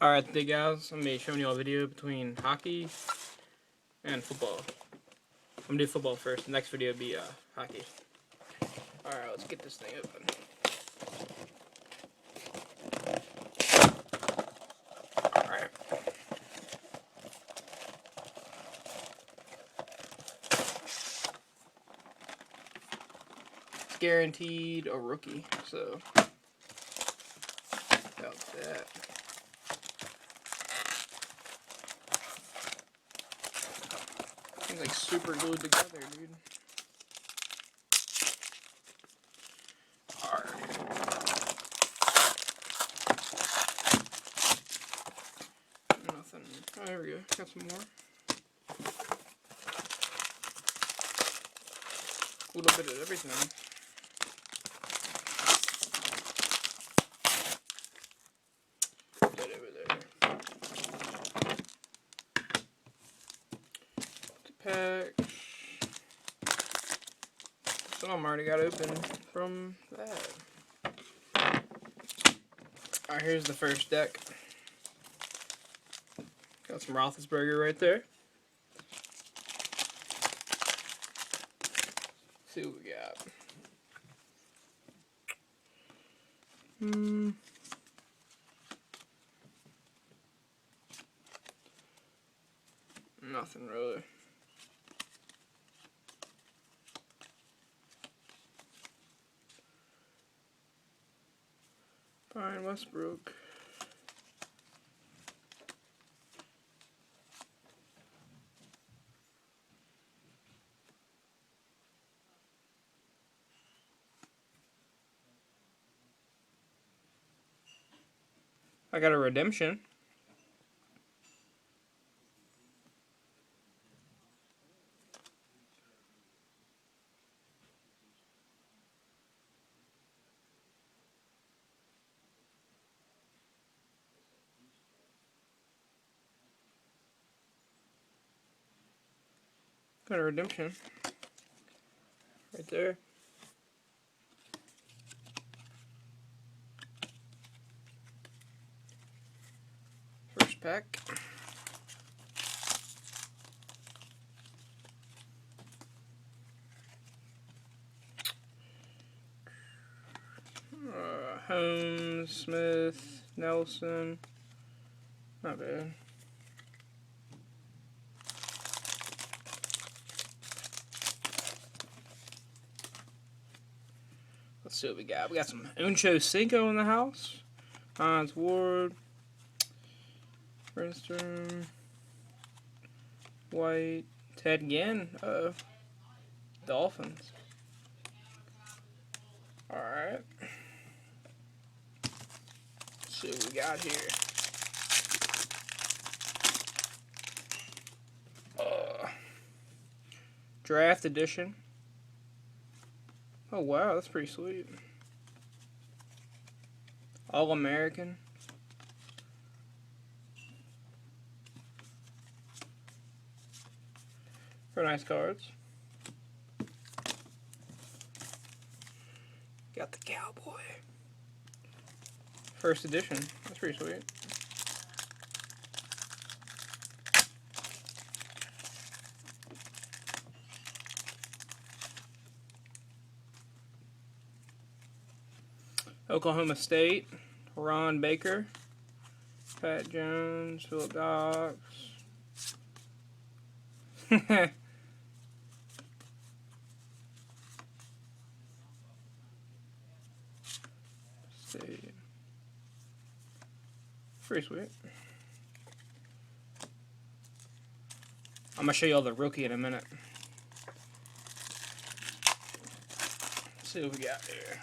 Alright today guys, I'm going to be showing you a video between hockey and football. I'm going to do football first, the next video will be hockey. Alright, let's get this thing open. Alright. It's guaranteed a rookie, so about that. Things like super glued together, dude. Alright. Nothing. Oh, there we go. Got some more. A little bit of everything. Put that over there. Pack. Some already got open from that. Alright, here's the first deck. Got some Roethlisberger right there. Let's see what we got. Nothing really. Fine, Westbrook. I got a redemption. Got a redemption. Right there. First pack. Holmes, Smith, Nelson. Not bad. Let's see what we got. We got some Uncho Cinco in the house. Hines Ward. Princeton. White. Ted Ginn. Dolphins. Alright. Let's see what we got here. Draft edition. Oh wow, that's pretty sweet. All-American. Very nice cards. Got the Cowboy. First edition. That's pretty sweet. Oklahoma State. Ron Baker. Pat Jones. Philip Dox. State. Pretty sweet. I'm gonna show you all the rookie in a minute. Let's see what we got here.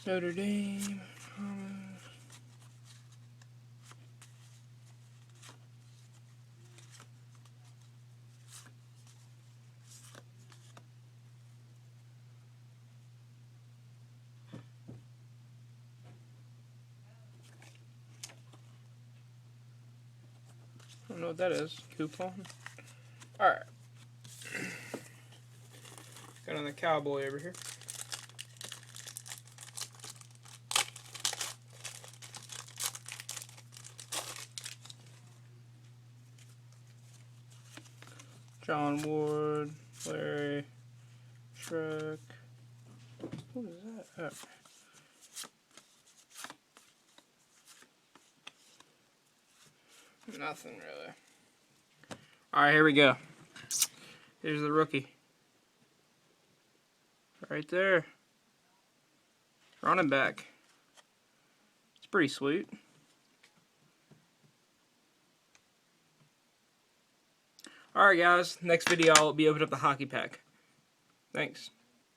Notre Dame. I don't know what that is. Coupon. Alright. Got another Cowboy over here. John Ward, Larry, Shrek. Who is that? Nothing really. Alright, here we go. Here's the rookie. Right there. Running back. It's pretty sweet. Alright guys, next video I'll be opening up the hockey pack. Thanks.